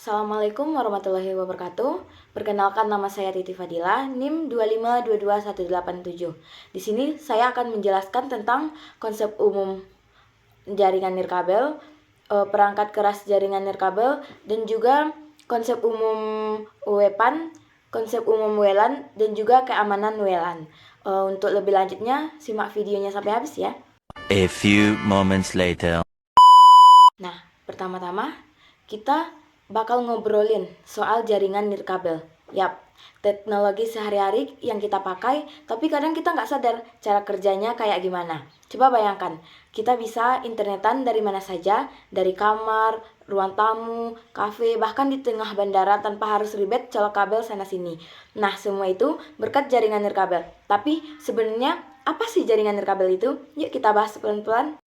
Assalamualaikum warahmatullahi wabarakatuh. Perkenalkan, nama saya Titi Fadila, NIM 2522187. Di sini saya akan menjelaskan tentang konsep umum jaringan nirkabel, perangkat keras jaringan nirkabel, dan juga konsep umum WPAN, konsep umum WLAN, dan juga keamanan WLAN. Untuk lebih lanjutnya, simak videonya sampai habis ya. A few moments later. Nah, pertama-tama kita bakal ngobrolin soal jaringan nirkabel. Yap, teknologi sehari-hari yang kita pakai, tapi kadang kita nggak sadar cara kerjanya kayak gimana. Coba bayangkan, kita bisa internetan dari mana saja, dari kamar, ruang tamu, kafe, bahkan di tengah bandara tanpa harus ribet colok kabel sana-sini. Nah, semua itu berkat jaringan nirkabel. Tapi sebenarnya apa sih jaringan nirkabel itu? Yuk kita bahas pelan-pelan.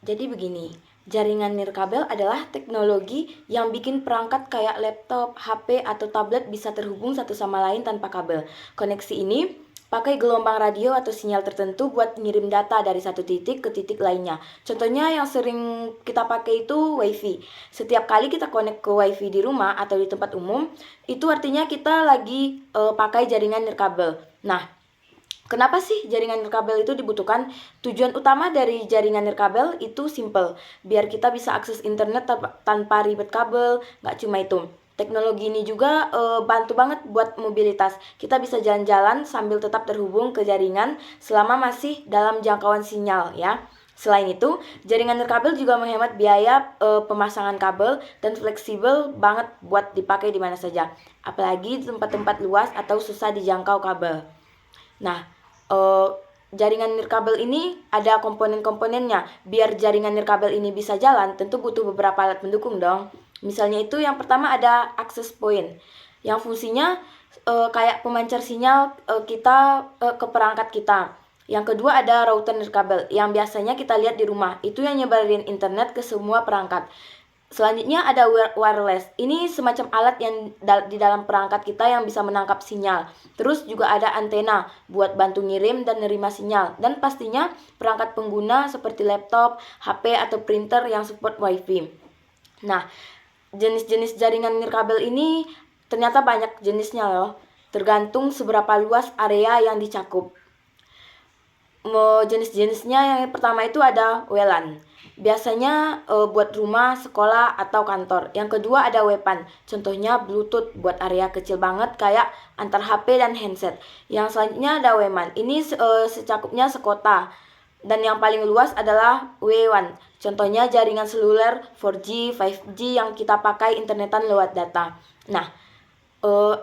Jadi begini, jaringan nirkabel adalah teknologi yang bikin perangkat kayak laptop, HP, atau tablet bisa terhubung satu sama lain tanpa kabel. Koneksi ini pakai gelombang radio atau sinyal tertentu buat ngirim data dari satu titik ke titik lainnya. Contohnya yang sering kita pakai itu WiFi. Setiap kali kita connect ke WiFi di rumah atau di tempat umum, itu artinya kita lagi pakai jaringan nirkabel. Nah, kenapa sih jaringan nirkabel itu dibutuhkan? Tujuan utama dari jaringan nirkabel itu simple, biar kita bisa akses internet tanpa ribet kabel. Nggak cuma itu, teknologi ini juga bantu banget buat mobilitas. Kita bisa jalan-jalan sambil tetap terhubung ke jaringan selama masih dalam jangkauan sinyal ya. Selain itu, jaringan nirkabel juga menghemat biaya pemasangan kabel dan fleksibel banget buat dipakai di mana saja, apalagi di tempat-tempat luas atau susah dijangkau kabel. Nah, jaringan nirkabel ini ada komponen-komponennya. Biar jaringan nirkabel ini bisa jalan, tentu butuh beberapa alat pendukung dong. Misalnya itu yang pertama ada access point, yang fungsinya kayak pemancar sinyal kita ke perangkat kita. Yang kedua ada router nirkabel, yang biasanya kita lihat di rumah. Itu yang nyebarin internet ke semua perangkat. Selanjutnya ada wireless. Ini semacam alat yang di dalam perangkat kita yang bisa menangkap sinyal. Terus juga ada antena buat bantu ngirim dan nerima sinyal. Dan pastinya perangkat pengguna seperti laptop, HP, atau printer yang support WiFi. Nah, jenis-jenis jaringan nirkabel ini ternyata banyak jenisnya loh. Tergantung seberapa luas area yang dicakup. Jenis-jenisnya yang pertama itu ada WLAN. Biasanya buat rumah, sekolah, atau kantor. Yang kedua ada WPAN. Contohnya Bluetooth buat area kecil banget kayak antar HP dan handset. Yang selanjutnya ada WMAN. Ini secakupnya sekota. Dan yang paling luas adalah W1. Contohnya jaringan seluler 4G, 5G yang kita pakai internetan lewat data. Nah,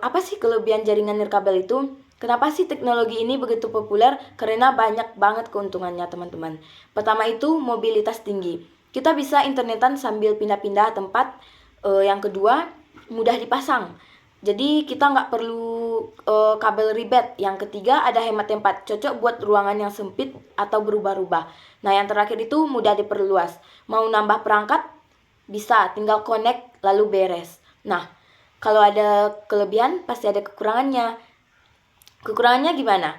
apa sih kelebihan jaringan nirkabel itu? Kenapa sih teknologi ini begitu populer? Karena banyak banget keuntungannya, teman-teman. Pertama itu mobilitas tinggi. Kita bisa internetan sambil pindah-pindah tempat. Yang kedua, mudah dipasang. Jadi kita nggak perlu kabel ribet. Yang ketiga ada hemat tempat. Cocok buat ruangan yang sempit atau berubah-ubah. Nah, yang terakhir itu mudah diperluas. Mau nambah perangkat? Bisa, tinggal connect lalu beres. Nah, kalau ada kelebihan pasti ada kekurangannya. Kekurangannya gimana?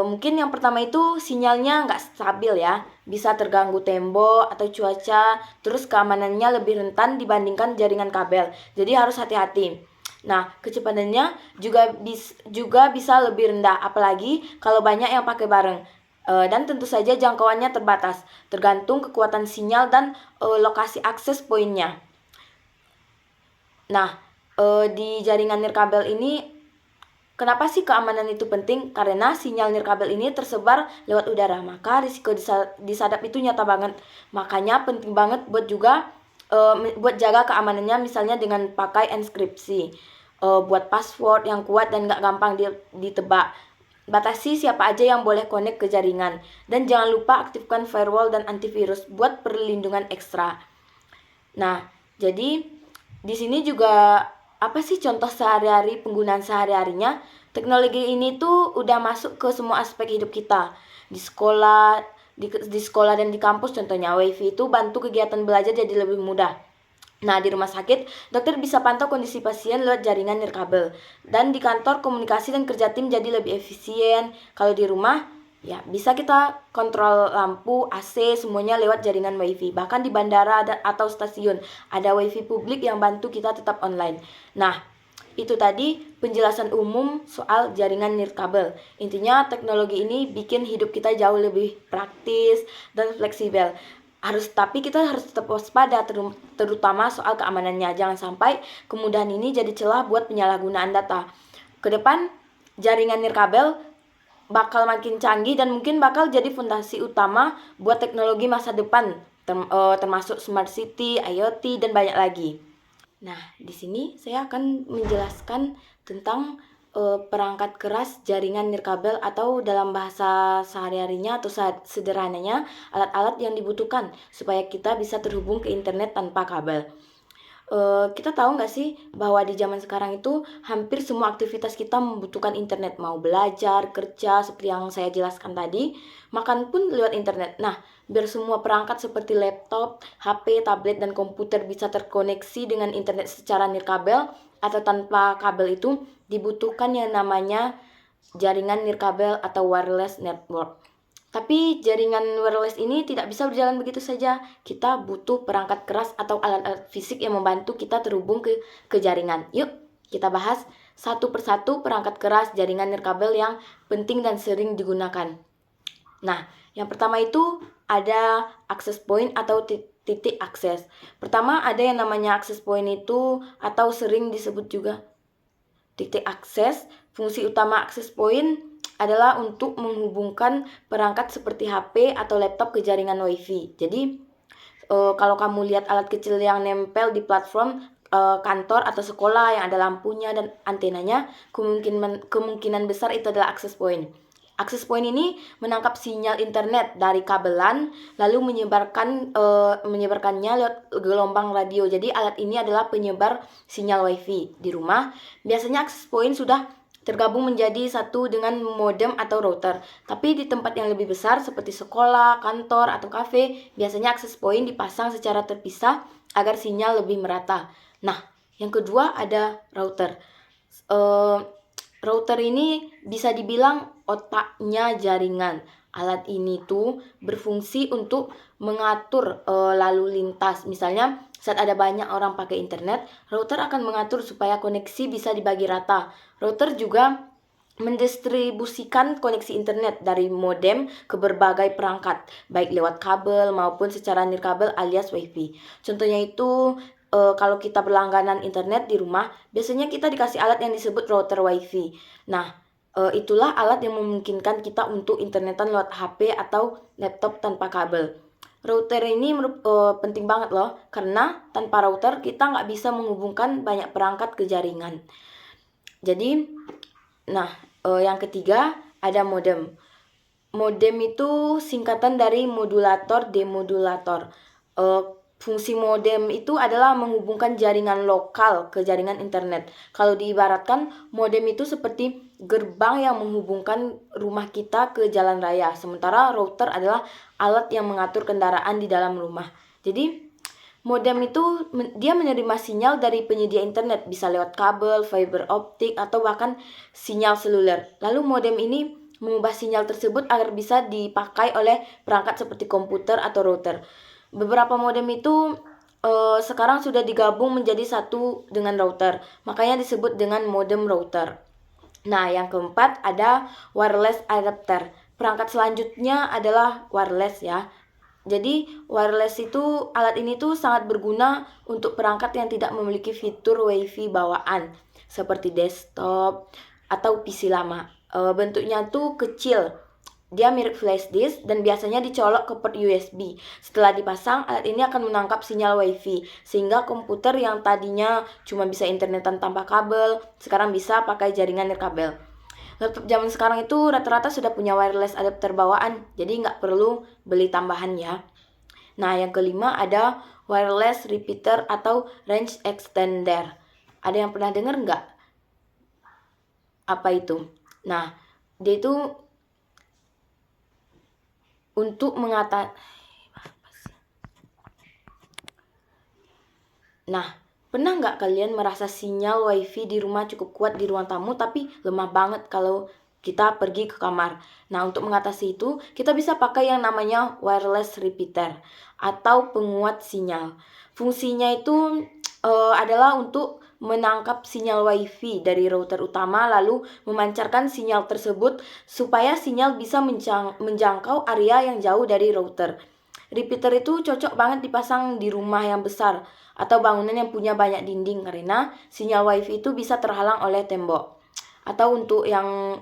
Mungkin yang pertama itu sinyalnya nggak stabil ya, bisa terganggu tembok atau cuaca, terus keamanannya lebih rentan dibandingkan jaringan kabel, jadi harus hati-hati. Nah, kecepatannya juga bisa lebih rendah, apalagi kalau banyak yang pakai bareng. Dan tentu saja jangkauannya terbatas, tergantung kekuatan sinyal dan lokasi akses poinnya. Nah, di jaringan nirkabel ini, kenapa sih keamanan itu penting? Karena sinyal nirkabel ini tersebar lewat udara, maka risiko disadap itu nyata banget. Makanya penting banget buat jaga keamanannya, misalnya dengan pakai enkripsi, buat password yang kuat dan gak gampang ditebak. Batasi siapa aja yang boleh connect ke jaringan. Dan jangan lupa aktifkan firewall dan antivirus buat perlindungan ekstra. Nah, jadi di sini juga apa sih contoh sehari-hari, penggunaan sehari-harinya? Teknologi ini tuh udah masuk ke semua aspek hidup kita. Di sekolah, di sekolah dan di kampus contohnya WiFi itu bantu kegiatan belajar jadi lebih mudah. Nah, di rumah sakit, dokter bisa pantau kondisi pasien lewat jaringan nirkabel. Dan di kantor, komunikasi dan kerja tim jadi lebih efisien. Kalau di rumah, Ya, bisa kita kontrol lampu, AC, semuanya lewat jaringan WiFi. Bahkan di bandara atau stasiun ada WiFi publik yang bantu kita tetap online. Nah, itu tadi penjelasan umum soal jaringan nirkabel. Intinya teknologi ini bikin hidup kita jauh lebih praktis dan fleksibel. Tapi kita harus tetap waspada terutama soal keamanannya. Jangan sampai kemudahan ini jadi celah buat penyalahgunaan data. Kedepan jaringan nirkabel bakal makin canggih dan mungkin bakal jadi fondasi utama buat teknologi masa depan, termasuk smart city, IoT, dan banyak lagi. Nah, di sini saya akan menjelaskan tentang perangkat keras jaringan nirkabel atau dalam bahasa sehari-harinya atau sederhananya alat-alat yang dibutuhkan supaya kita bisa terhubung ke internet tanpa kabel. Kita tahu nggak sih bahwa di zaman sekarang itu hampir semua aktivitas kita membutuhkan internet, mau belajar, kerja, seperti yang saya jelaskan tadi, makan pun lewat internet. Nah, biar semua perangkat seperti laptop, HP, tablet, dan komputer bisa terkoneksi dengan internet secara nirkabel atau tanpa kabel itu dibutuhkan yang namanya jaringan nirkabel atau wireless network. Tapi jaringan wireless ini tidak bisa berjalan begitu saja. Kita butuh perangkat keras atau alat-alat fisik yang membantu kita terhubung ke jaringan. Yuk, kita bahas satu persatu perangkat keras jaringan nirkabel yang penting dan sering digunakan. Nah, yang pertama itu ada access point atau titik akses. Pertama ada yang namanya access point itu atau sering disebut juga titik akses. Fungsi utama access point adalah untuk menghubungkan perangkat seperti HP atau laptop ke jaringan WiFi. Jadi kalau kamu lihat alat kecil yang nempel di platform kantor atau sekolah yang ada lampunya dan antenanya, kemungkinan besar itu adalah access point. Access point ini menangkap sinyal internet dari kabelan lalu menyebarkannya lewat gelombang radio. Jadi alat ini adalah penyebar sinyal WiFi di rumah. Biasanya access point sudah tergabung menjadi satu dengan modem atau router. Tapi di tempat yang lebih besar seperti sekolah, kantor, atau kafe, biasanya access point dipasang secara terpisah agar sinyal lebih merata. Nah, yang kedua ada router. Router ini bisa dibilang otaknya jaringan. Alat ini tuh berfungsi untuk mengatur lalu lintas. Misalnya saat ada banyak orang pakai internet, router akan mengatur supaya koneksi bisa dibagi rata. Router juga mendistribusikan koneksi internet dari modem ke berbagai perangkat, baik lewat kabel maupun secara nirkabel alias WiFi. Contohnya itu kalau kita berlangganan internet di rumah, biasanya kita dikasih alat yang disebut router WiFi. Nah, itulah alat yang memungkinkan kita untuk internetan lewat HP atau laptop tanpa kabel. Router ini penting banget loh, karena tanpa router kita nggak bisa menghubungkan banyak perangkat ke jaringan. Jadi, yang ketiga ada modem. Modem itu singkatan dari modulator demodulator. Fungsi modem itu adalah menghubungkan jaringan lokal ke jaringan internet. Kalau diibaratkan, modem itu seperti gerbang yang menghubungkan rumah kita ke jalan raya. Sementara router adalah alat yang mengatur kendaraan di dalam rumah. Jadi, modem itu dia menerima sinyal dari penyedia internet, bisa lewat kabel, fiber optik, atau bahkan sinyal seluler. Lalu modem ini mengubah sinyal tersebut agar bisa dipakai oleh perangkat seperti komputer atau router. Beberapa modem itu sekarang sudah digabung menjadi satu dengan router, makanya disebut dengan modem router. Nah, yang keempat ada wireless adapter. Perangkat selanjutnya adalah wireless ya. Jadi wireless itu, alat ini tuh sangat berguna untuk perangkat yang tidak memiliki fitur WiFi bawaan seperti desktop atau PC lama. Bentuknya tuh kecil. Dia mirip flash disk dan biasanya dicolok ke port USB. Setelah dipasang, alat ini akan menangkap sinyal WiFi sehingga komputer yang tadinya cuma bisa internetan tanpa kabel, sekarang bisa pakai jaringan nirkabel. Laptop zaman sekarang itu rata-rata sudah punya wireless adapter bawaan, jadi nggak perlu beli tambahan ya. Nah, yang kelima ada wireless repeater atau range extender. Ada yang pernah dengar nggak? Apa itu? Nah, dia itu untuk pernah nggak kalian merasa sinyal WiFi di rumah cukup kuat di ruang tamu tapi lemah banget kalau kita pergi ke kamar. Nah, untuk mengatasi itu, kita bisa pakai yang namanya wireless repeater atau penguat sinyal. Fungsinya itu adalah untuk menangkap sinyal WiFi dari router utama lalu memancarkan sinyal tersebut supaya sinyal bisa menjangkau area yang jauh dari router. Repeater itu cocok banget dipasang di rumah yang besar atau bangunan yang punya banyak dinding karena sinyal WiFi itu bisa terhalang oleh tembok. Atau untuk yang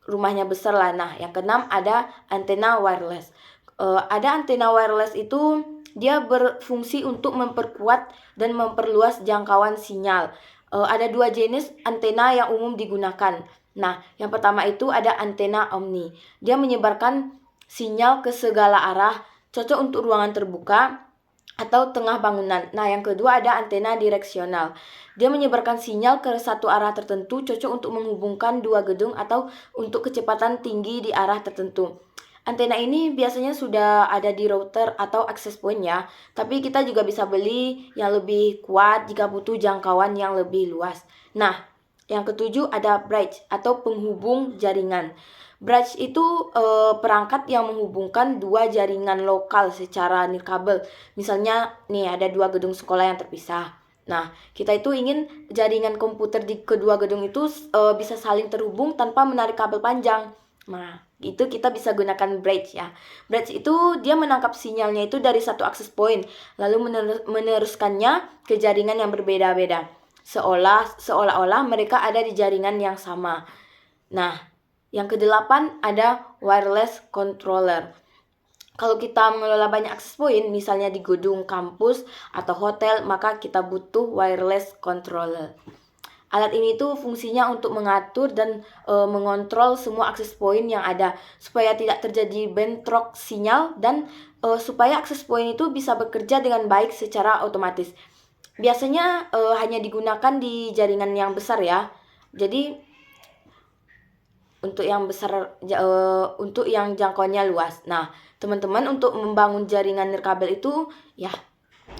rumahnya besar lah. Nah, yang keenam ada antena wireless. Ada antena wireless itu dia berfungsi untuk memperkuat dan memperluas jangkauan sinyal. Ada dua jenis antena yang umum digunakan. Nah, yang pertama itu ada antena omni. Dia menyebarkan sinyal ke segala arah, cocok untuk ruangan terbuka atau tengah bangunan. Nah, yang kedua ada antena direksional. Dia menyebarkan sinyal ke satu arah tertentu, cocok untuk menghubungkan dua gedung atau untuk kecepatan tinggi di arah tertentu. Antena ini biasanya sudah ada di router atau access point ya, tapi kita juga bisa beli yang lebih kuat jika butuh jangkauan yang lebih luas. Nah, yang ketujuh ada bridge atau penghubung jaringan. Bridge itu perangkat yang menghubungkan dua jaringan lokal secara nirkabel. Misalnya nih ada dua gedung sekolah yang terpisah. Nah, kita itu ingin jaringan komputer di kedua gedung itu bisa saling terhubung tanpa menarik kabel panjang. Nah, itu kita bisa gunakan bridge ya. Bridge itu dia menangkap sinyalnya itu dari satu access point, lalu meneruskannya ke jaringan yang berbeda-beda. Seolah-olah mereka ada di jaringan yang sama. Nah, yang kedelapan ada wireless controller. Kalau kita mengelola banyak access point, misalnya di gedung kampus atau hotel, maka kita butuh wireless controller. Alat ini tuh fungsinya untuk mengatur dan mengontrol semua access point yang ada supaya tidak terjadi bentrok sinyal dan supaya access point itu bisa bekerja dengan baik secara otomatis. Biasanya hanya digunakan di jaringan yang besar ya. Jadi untuk yang besar untuk yang jangkauannya luas. Nah, teman-teman untuk membangun jaringan nirkabel itu ya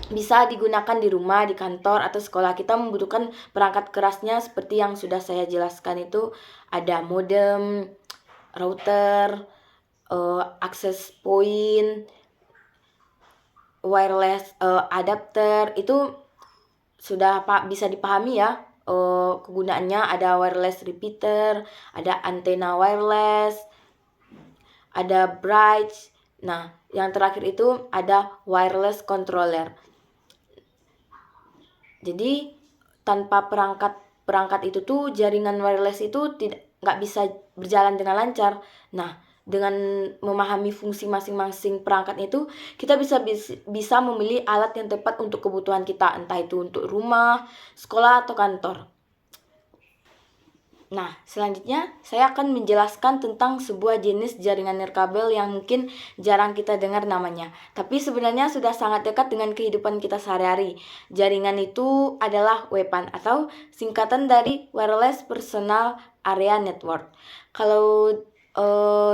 bisa digunakan di rumah, di kantor, atau sekolah. Kita membutuhkan perangkat kerasnya seperti yang sudah saya jelaskan itu ada modem, router, access point, wireless adapter. Itu sudah bisa dipahami ya kegunaannya. Ada wireless repeater, ada antena wireless, ada bridge. Nah, yang terakhir itu ada wireless controller. Jadi tanpa perangkat itu tuh jaringan wireless itu nggak bisa berjalan dengan lancar. Nah, dengan memahami fungsi masing-masing perangkat itu, kita bisa memilih alat yang tepat untuk kebutuhan kita, entah itu untuk rumah, sekolah, atau kantor. Nah, selanjutnya saya akan menjelaskan tentang sebuah jenis jaringan nirkabel yang mungkin jarang kita dengar namanya. Tapi sebenarnya sudah sangat dekat dengan kehidupan kita sehari-hari. Jaringan itu adalah WPAN atau singkatan dari Wireless Personal Area Network. Kalau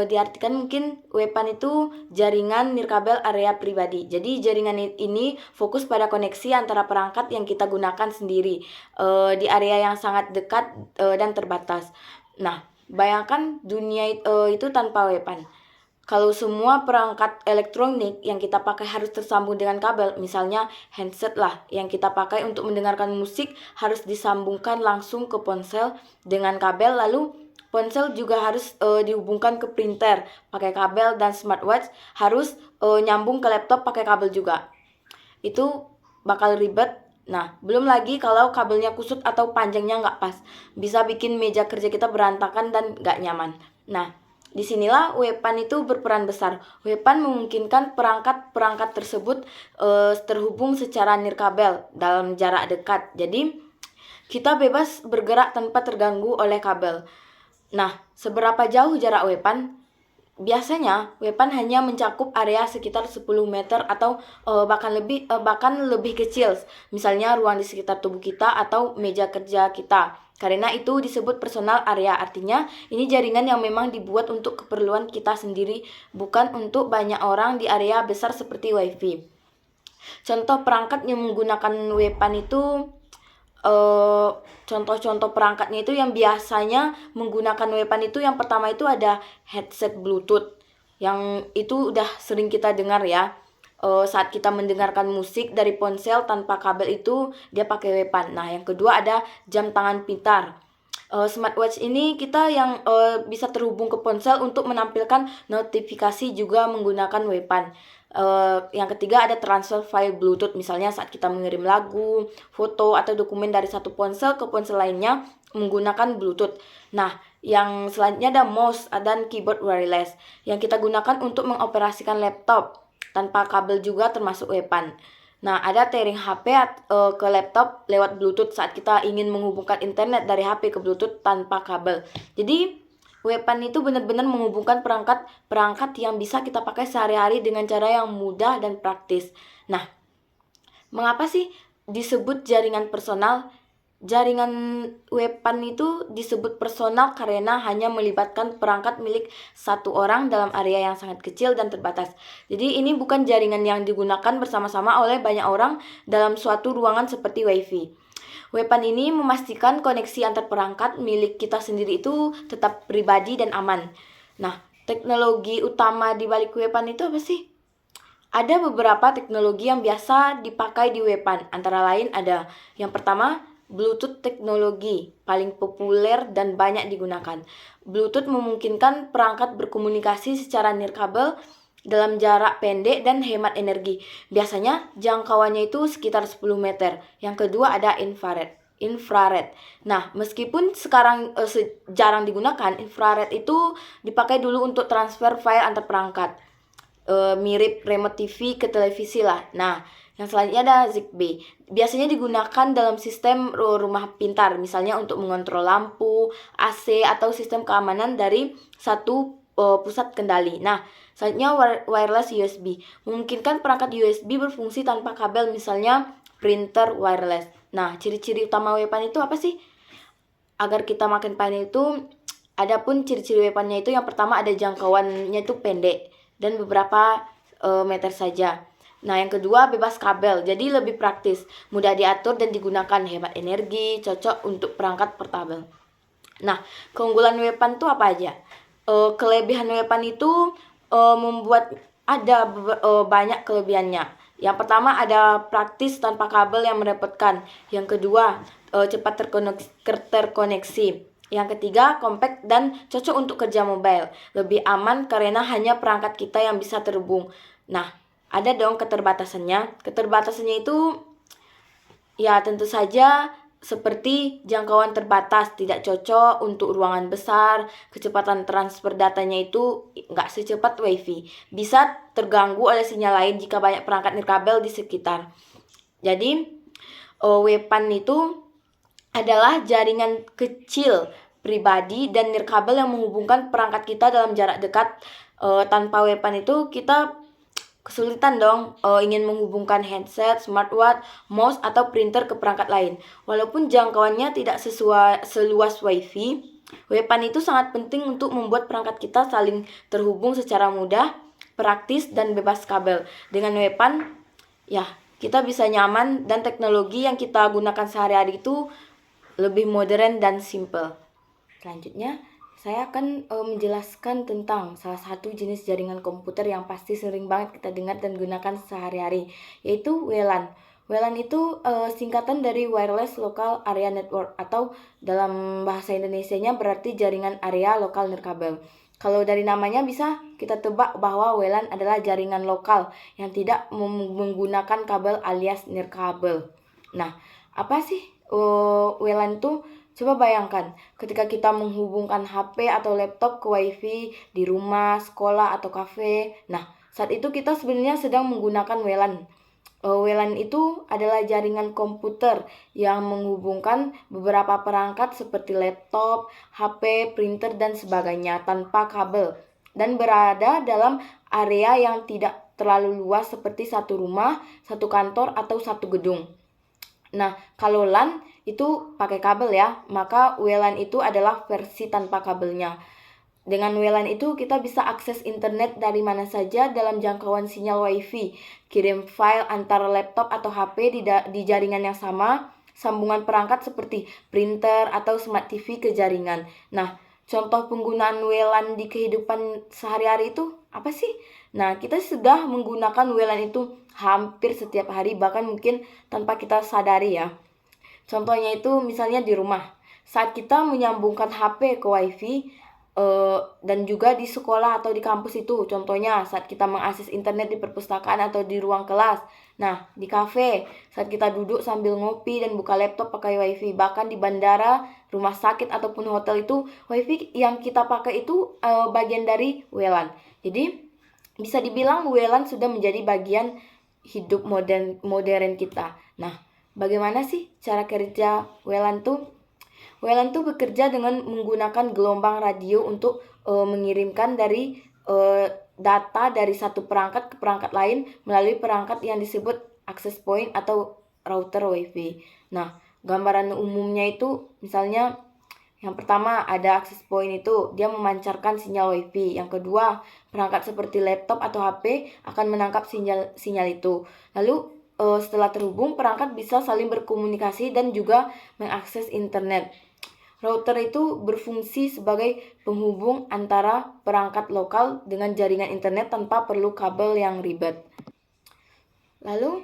diartikan mungkin WPAN itu jaringan nirkabel area pribadi. Jadi jaringan ini fokus pada koneksi antara perangkat yang kita gunakan sendiri di area yang sangat dekat dan terbatas. Nah, bayangkan dunia itu tanpa WPAN. Kalau semua perangkat elektronik yang kita pakai harus tersambung dengan kabel, misalnya handset lah yang kita pakai untuk mendengarkan musik harus disambungkan langsung ke ponsel dengan kabel, lalu ponsel juga harus dihubungkan ke printer pakai kabel, dan smartwatch harus nyambung ke laptop pakai kabel juga. Itu bakal ribet. Nah, belum lagi kalau kabelnya kusut atau panjangnya nggak pas, bisa bikin meja kerja kita berantakan dan nggak nyaman. Nah, disinilah WPAN itu berperan besar. WPAN memungkinkan perangkat-perangkat tersebut terhubung secara nirkabel dalam jarak dekat. Jadi, kita bebas bergerak tanpa terganggu oleh kabel. Nah, seberapa jauh jarak WPAN? Biasanya WPAN hanya mencakup area sekitar 10 meter atau bahkan lebih kecil. Misalnya ruang di sekitar tubuh kita atau meja kerja kita. Karena itu disebut personal area. Artinya ini jaringan yang memang dibuat untuk keperluan kita sendiri, bukan untuk banyak orang di area besar seperti WiFi. Contoh perangkat yang menggunakan WPAN itu contoh-contoh perangkatnya itu yang biasanya menggunakan WPAN itu, yang pertama itu ada headset Bluetooth, yang itu udah sering kita dengar ya. Saat kita mendengarkan musik dari ponsel tanpa kabel itu dia pakai WPAN. Nah, yang kedua ada jam tangan pintar. Smartwatch ini kita yang bisa terhubung ke ponsel untuk menampilkan notifikasi juga menggunakan WPAN. Yang ketiga ada transfer file Bluetooth, misalnya saat kita mengirim lagu, foto, atau dokumen dari satu ponsel ke ponsel lainnya menggunakan Bluetooth. Nah, yang selanjutnya ada mouse dan keyboard wireless yang kita gunakan untuk mengoperasikan laptop tanpa kabel juga termasuk WPAN. Nah, ada tearing HP ke laptop lewat Bluetooth saat kita ingin menghubungkan internet dari HP ke Bluetooth tanpa kabel. Jadi, WPAN itu benar-benar menghubungkan perangkat yang bisa kita pakai sehari-hari dengan cara yang mudah dan praktis. Nah, mengapa sih disebut jaringan personal? Jaringan WPAN itu disebut personal karena hanya melibatkan perangkat milik satu orang dalam area yang sangat kecil dan terbatas. Jadi ini bukan jaringan yang digunakan bersama-sama oleh banyak orang dalam suatu ruangan seperti WiFi. WPAN ini memastikan koneksi antar perangkat milik kita sendiri itu tetap pribadi dan aman. Nah, teknologi utama di balik WPAN itu apa sih? Ada beberapa teknologi yang biasa dipakai di WPAN, antara lain ada yang pertama, Bluetooth teknologi paling populer dan banyak digunakan. Bluetooth memungkinkan perangkat berkomunikasi secara nirkabel dalam jarak pendek dan hemat energi. Biasanya jangkauannya itu sekitar 10 meter. Yang kedua ada infrared. Nah, meskipun sekarang jarang digunakan, infrared itu dipakai dulu untuk transfer file antar perangkat. Mirip remote TV ke televisi lah. Nah, yang selanjutnya ada Zigbee. Biasanya digunakan dalam sistem rumah pintar, misalnya untuk mengontrol lampu, AC, atau sistem keamanan dari satu pusat kendali. Nah, selanjutnya wireless USB. Memungkinkan perangkat USB berfungsi tanpa kabel, misalnya printer wireless. Nah, ciri-ciri utama WPAN itu apa sih? Agar kita makin paham itu, adapun ciri-ciri WPAN-nya itu yang pertama ada jangkauannya itu pendek dan beberapa meter saja. Nah, yang kedua bebas kabel, jadi lebih praktis, mudah diatur dan digunakan, hemat energi, cocok untuk perangkat portabel. Nah, keunggulan WPAN itu apa aja? Kelebihan WPAN itu membuat ada banyak kelebihannya. Yang pertama ada praktis tanpa kabel yang merepotkan. Yang kedua cepat terkoneksi. Yang ketiga, compact dan cocok untuk kerja mobile. Lebih aman karena hanya perangkat kita yang bisa terhubung. Nah, ada dong keterbatasannya. Keterbatasannya itu ya tentu saja seperti jangkauan terbatas, tidak cocok untuk ruangan besar, kecepatan transfer datanya itu nggak secepat WiFi. Bisa terganggu oleh sinyal lain jika banyak perangkat nirkabel di sekitar. Jadi, WPAN itu adalah jaringan kecil pribadi dan nirkabel yang menghubungkan perangkat kita dalam jarak dekat. Tanpa WPAN itu kita kesulitan dong ingin menghubungkan headset, smartwatch, mouse, atau printer ke perangkat lain. Walaupun jangkauannya tidak seluas WiFi, WPAN itu sangat penting untuk membuat perangkat kita saling terhubung secara mudah, praktis, dan bebas kabel. Dengan WPAN, ya kita bisa nyaman dan teknologi yang kita gunakan sehari-hari itu lebih modern dan simple. Selanjutnya, saya akan menjelaskan tentang salah satu jenis jaringan komputer yang pasti sering banget kita dengar dan gunakan sehari-hari, yaitu WLAN. WLAN itu singkatan dari Wireless Local Area Network, atau dalam bahasa Indonesianya berarti jaringan area lokal nirkabel. Kalau dari namanya bisa kita tebak bahwa WLAN adalah jaringan lokal yang tidak menggunakan kabel alias nirkabel. Nah, apa sih WLAN itu? Coba bayangkan, ketika kita menghubungkan HP atau laptop ke WiFi di rumah, sekolah, atau kafe. Nah, saat itu kita sebenarnya sedang menggunakan WLAN. WLAN itu adalah jaringan komputer yang menghubungkan beberapa perangkat seperti laptop, HP, printer, dan sebagainya tanpa kabel, dan berada dalam area yang tidak terlalu luas seperti satu rumah, satu kantor, atau satu gedung. Nah, kalau LAN itu pakai kabel ya, maka WLAN itu adalah versi tanpa kabelnya. Dengan WLAN itu kita bisa akses internet dari mana saja dalam jangkauan sinyal WiFi, kirim file antara laptop atau HP di jaringan yang sama, sambungan perangkat seperti printer atau smart TV ke jaringan. Nah, contoh penggunaan WLAN di kehidupan sehari-hari itu apa sih? Nah, kita sudah menggunakan WLAN itu hampir setiap hari, bahkan mungkin tanpa kita sadari ya. Contohnya itu misalnya di rumah. Saat kita menyambungkan HP ke WiFi, dan juga di sekolah atau di kampus itu, contohnya saat kita mengakses internet di perpustakaan atau di ruang kelas. Nah, di kafe, saat kita duduk sambil ngopi dan buka laptop pakai WiFi. Bahkan di bandara, rumah sakit ataupun hotel itu, WiFi yang kita pakai itu bagian dari WLAN. Jadi, bisa dibilang WLAN sudah menjadi bagian hidup modern kita. Nah, bagaimana sih cara kerja WLAN tuh? WLAN itu bekerja dengan menggunakan gelombang radio untuk mengirimkan dari data dari satu perangkat ke perangkat lain melalui perangkat yang disebut access point atau router WiFi. Nah, gambaran umumnya itu misalnya yang pertama ada access point itu dia memancarkan sinyal WiFi. Yang kedua, perangkat seperti laptop atau HP akan menangkap sinyal itu. Lalu setelah terhubung, perangkat bisa saling berkomunikasi dan juga mengakses internet. Router itu berfungsi sebagai penghubung antara perangkat lokal dengan jaringan internet tanpa perlu kabel yang ribet. Lalu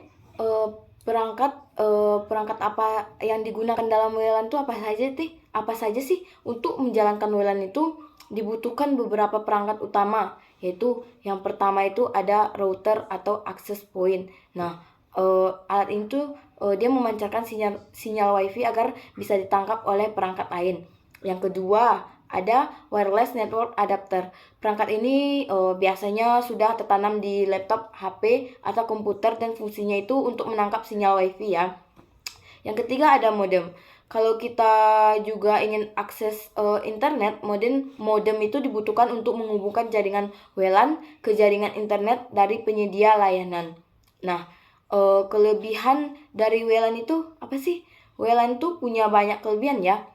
perangkat apa yang digunakan dalam WLAN itu apa saja sih? Untuk menjalankan WLAN itu dibutuhkan beberapa perangkat utama, yaitu yang pertama itu ada router atau access point. Nah, alat itu dia memancarkan sinyal WiFi agar bisa ditangkap oleh perangkat lain. Yang kedua, ada wireless network adapter. Perangkat ini biasanya sudah tertanam di laptop, HP, atau komputer dan fungsinya itu untuk menangkap sinyal WiFi ya. Yang ketiga ada modem. Kalau kita juga ingin akses internet, modem itu dibutuhkan untuk menghubungkan jaringan WLAN ke jaringan internet dari penyedia layanan. Nah, kelebihan dari WLAN itu apa sih? WLAN itu punya banyak kelebihan ya.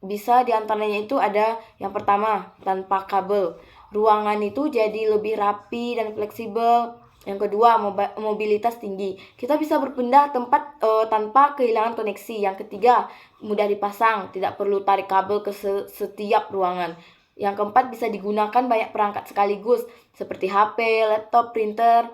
Bisa diantaranya itu ada yang pertama, tanpa kabel. Ruangan itu jadi lebih rapi dan fleksibel. Yang kedua, mobilitas tinggi. Kita bisa berpindah tempat tanpa kehilangan koneksi. Yang ketiga, mudah dipasang, tidak perlu tarik kabel ke setiap ruangan. Yang keempat, bisa digunakan banyak perangkat sekaligus seperti HP, laptop, printer,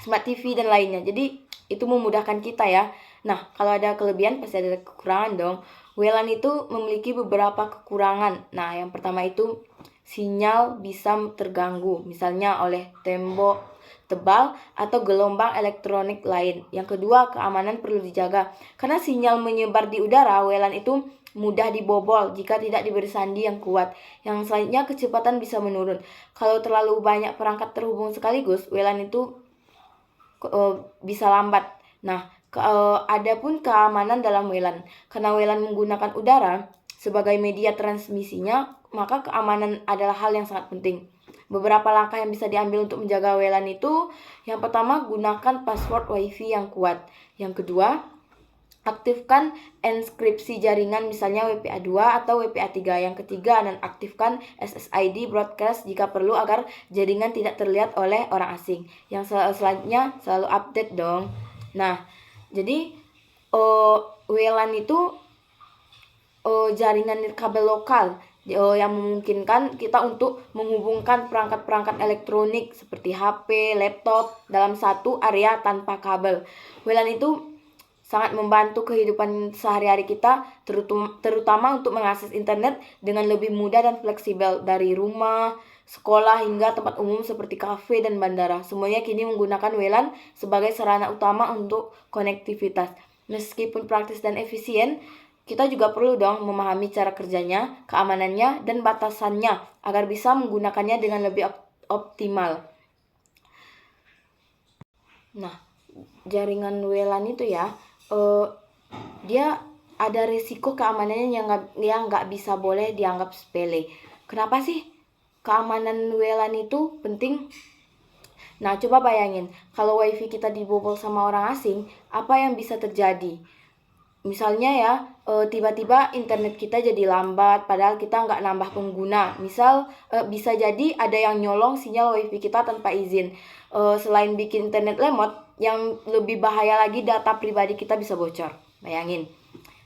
smart TV dan lainnya. Jadi itu memudahkan kita ya. Nah, kalau ada kelebihan pasti ada kekurangan dong. WLAN itu memiliki beberapa kekurangan. Nah, yang pertama itu sinyal bisa terganggu, misalnya oleh tembok tebal atau gelombang elektronik lain. Yang kedua, keamanan perlu dijaga. Karena sinyal menyebar di udara, WLAN itu mudah dibobol jika tidak diberi sandi yang kuat. Yang selanjutnya, kecepatan bisa menurun. Kalau terlalu banyak perangkat terhubung sekaligus, WLAN itu bisa lambat. Nah, ada pun keamanan dalam WLAN. Karena WLAN menggunakan udara sebagai media transmisinya, maka keamanan adalah hal yang sangat penting. Beberapa langkah yang bisa diambil untuk menjaga WLAN itu, yang pertama, gunakan password WiFi yang kuat. Yang kedua, aktifkan enkripsi jaringan misalnya WPA2 atau WPA3. Yang ketiga, dan aktifkan SSID broadcast jika perlu agar jaringan tidak terlihat oleh orang asing. Yang selanjutnya, selalu update dong. Nah, jadi WLAN itu jaringan nirkabel lokal yang memungkinkan kita untuk menghubungkan perangkat-perangkat elektronik seperti HP, laptop dalam satu area tanpa kabel. WLAN itu sangat membantu kehidupan sehari-hari kita, terutama untuk mengakses internet dengan lebih mudah dan fleksibel dari rumah, sekolah hingga tempat umum seperti kafe dan bandara. Semuanya kini menggunakan WLAN sebagai sarana utama untuk konektivitas. Meskipun praktis dan efisien, kita juga perlu dong memahami cara kerjanya, keamanannya, dan batasannya agar bisa menggunakannya dengan lebih optimal. Nah, jaringan WLAN itu ya, dia ada risiko keamanannya yang nggak bisa boleh dianggap sepele. Kenapa sih keamanan WLAN itu penting? Nah, coba bayangin, kalau WiFi kita dibobol sama orang asing, apa yang bisa terjadi? Misalnya ya, tiba-tiba internet kita jadi lambat, padahal kita nggak nambah pengguna. Misal, bisa jadi ada yang nyolong sinyal WiFi kita tanpa izin. Selain bikin internet lemot, yang lebih bahaya lagi data pribadi kita bisa bocor. Bayangin.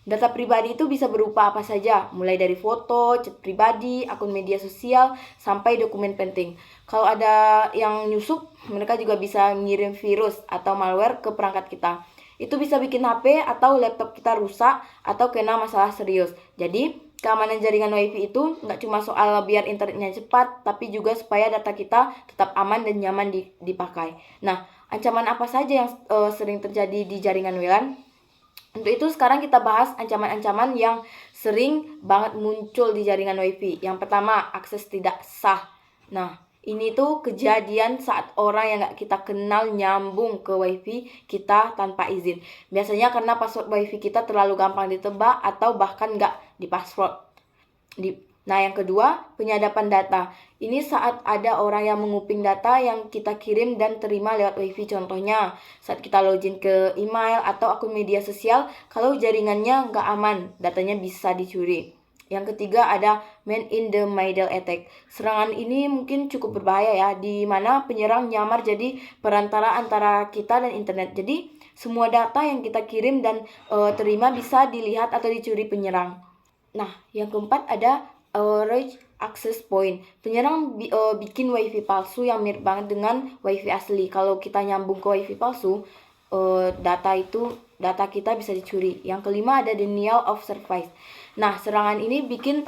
Data pribadi itu bisa berupa apa saja, mulai dari foto, chat pribadi, akun media sosial, sampai dokumen penting. Kalau ada yang nyusup, mereka juga bisa ngirim virus atau malware ke perangkat kita. Itu bisa bikin HP atau laptop kita rusak atau kena masalah serius. Jadi, keamanan jaringan WiFi itu nggak cuma soal biar internetnya cepat, tapi juga supaya data kita tetap aman dan nyaman dipakai. Nah, ancaman apa saja yang sering terjadi di jaringan WLAN? Untuk itu sekarang kita bahas ancaman-ancaman yang sering banget muncul di jaringan WiFi. Yang pertama, akses tidak sah. Nah, ini tuh kejadian saat orang yang gak kita kenal nyambung ke WiFi kita tanpa izin. Biasanya karena password WiFi kita terlalu gampang ditebak atau bahkan gak dipassword. Nah, yang kedua, penyadapan data. Ini saat ada orang yang menguping data yang kita kirim dan terima lewat WiFi. Contohnya, saat kita login ke email atau akun media sosial, kalau jaringannya nggak aman, datanya bisa dicuri. Yang ketiga ada man in the middle attack. Serangan ini mungkin cukup berbahaya ya, di mana penyerang nyamar jadi perantara antara kita dan internet. Jadi, semua data yang kita kirim dan terima bisa dilihat atau dicuri penyerang. Nah, yang keempat ada Root access point. Penyerang bikin WiFi palsu yang mirip banget dengan WiFi asli. Kalau kita nyambung ke WiFi palsu, data kita bisa dicuri. Yang kelima ada denial of service. Nah, serangan ini bikin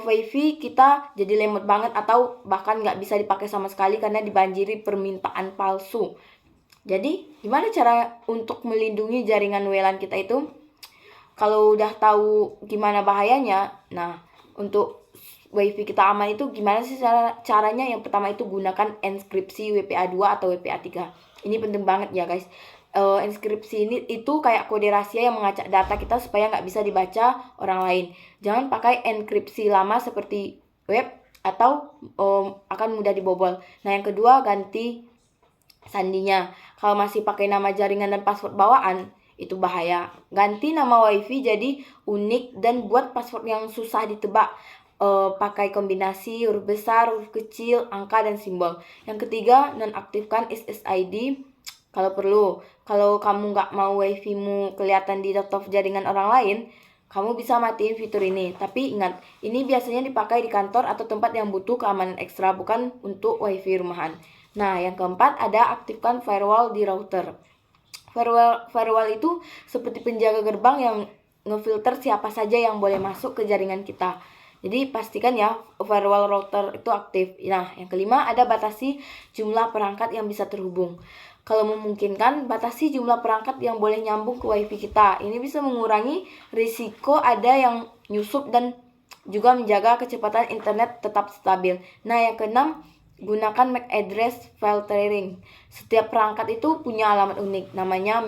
WiFi kita jadi lemot banget atau bahkan nggak bisa dipakai sama sekali karena dibanjiri permintaan palsu. Jadi, gimana cara untuk melindungi jaringan WLAN kita itu? Kalau udah tahu gimana bahayanya, nah untuk WiFi kita aman itu gimana sih caranya? Yang pertama itu gunakan enkripsi WPA2 atau WPA3. Ini penting banget ya guys. Enkripsi ini itu kayak kode rahasia yang mengacak data kita supaya nggak bisa dibaca orang lain. Jangan pakai enkripsi lama seperti web atau akan mudah dibobol. Nah, yang kedua ganti sandinya. Kalau masih pakai nama jaringan dan password bawaan, itu bahaya. Ganti nama WiFi jadi unik dan buat password yang susah ditebak. Pakai kombinasi huruf besar, huruf kecil, angka, dan simbol. Yang ketiga, nonaktifkan SSID kalau perlu. Kalau kamu nggak mau WiFi-mu kelihatan di laptop jaringan orang lain, kamu bisa matiin fitur ini. Tapi ingat, ini biasanya dipakai di kantor atau tempat yang butuh keamanan ekstra, bukan untuk WiFi rumahan. Nah, yang keempat ada aktifkan firewall di router. Firewall itu seperti penjaga gerbang yang ngefilter siapa saja yang boleh masuk ke jaringan kita. Jadi pastikan ya firewall router itu aktif. Nah, yang kelima ada batasi jumlah perangkat yang bisa terhubung. Kalau memungkinkan, batasi jumlah perangkat yang boleh nyambung ke WiFi kita. Ini bisa mengurangi risiko ada yang nyusup dan juga menjaga kecepatan internet tetap stabil. Nah, yang keenam, gunakan MAC address filtering. Setiap perangkat itu punya alamat unik, namanya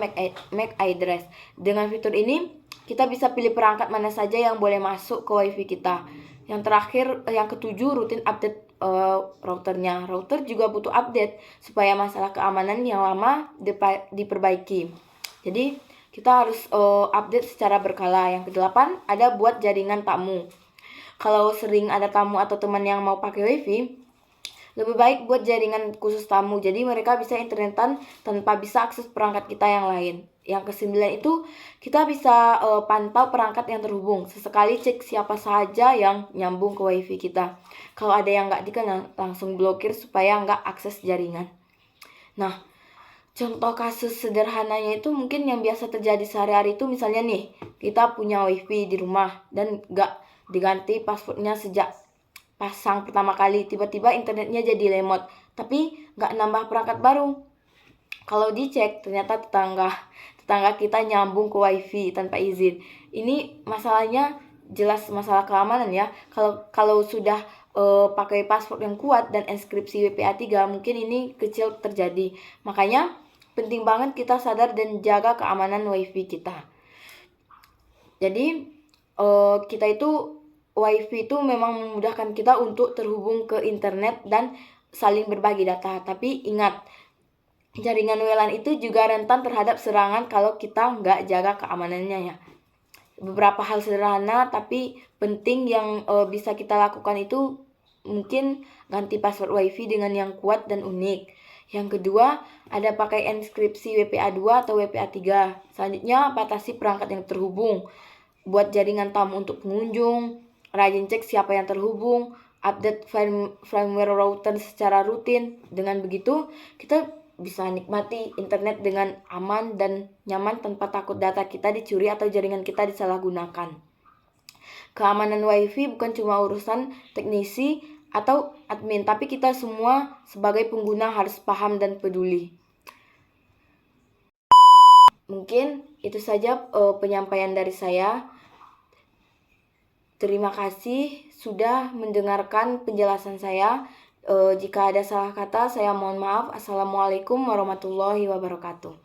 MAC address. Dengan fitur ini, kita bisa pilih perangkat mana saja yang boleh masuk ke WiFi kita. Yang terakhir, yang ketujuh, rutin update routernya. Router juga butuh update supaya masalah keamanan yang lama diperbaiki. Jadi, kita harus update secara berkala. Yang kedelapan, ada buat jaringan tamu. Kalau sering ada tamu atau teman yang mau pakai WiFi, lebih baik buat jaringan khusus tamu. Jadi mereka bisa internetan tanpa bisa akses perangkat kita yang lain. Yang kesembilan itu kita bisa pantau perangkat yang terhubung. Sesekali cek siapa saja yang nyambung ke WiFi kita. Kalau ada yang nggak dikenal, langsung blokir supaya nggak akses jaringan. Nah, contoh kasus sederhananya itu mungkin yang biasa terjadi sehari-hari itu misalnya nih, kita punya WiFi di rumah dan nggak diganti passwordnya sejak pasang pertama kali, tiba-tiba internetnya jadi lemot, tapi nggak nambah perangkat baru. Kalau dicek, ternyata tetangga kita nyambung ke WiFi tanpa izin. Ini masalahnya jelas masalah keamanan ya. Kalau sudah pakai password yang kuat dan enkripsi WPA3, mungkin ini kecil terjadi. Makanya penting banget kita sadar dan jaga keamanan WiFi kita. Jadi kita itu WiFi itu memang memudahkan kita untuk terhubung ke internet dan saling berbagi data. Tapi ingat, jaringan WLAN itu juga rentan terhadap serangan kalau kita nggak jaga keamanannya ya. Beberapa hal sederhana tapi penting yang bisa kita lakukan itu mungkin ganti password WiFi dengan yang kuat dan unik. Yang kedua, ada pakai enkripsi WPA2 atau WPA3. Selanjutnya, batasi perangkat yang terhubung. buat jaringan tamu untuk pengunjung, rajin cek siapa yang terhubung, update firmware router secara rutin. Dengan begitu, kita bisa nikmati internet dengan aman dan nyaman tanpa takut data kita dicuri atau jaringan kita disalahgunakan. Keamanan WiFi bukan cuma urusan teknisi atau admin, tapi kita semua sebagai pengguna harus paham dan peduli. Mungkin itu saja penyampaian dari saya. Terima kasih sudah mendengarkan penjelasan saya. Jika ada salah kata, saya mohon maaf. Assalamualaikum warahmatullahi wabarakatuh.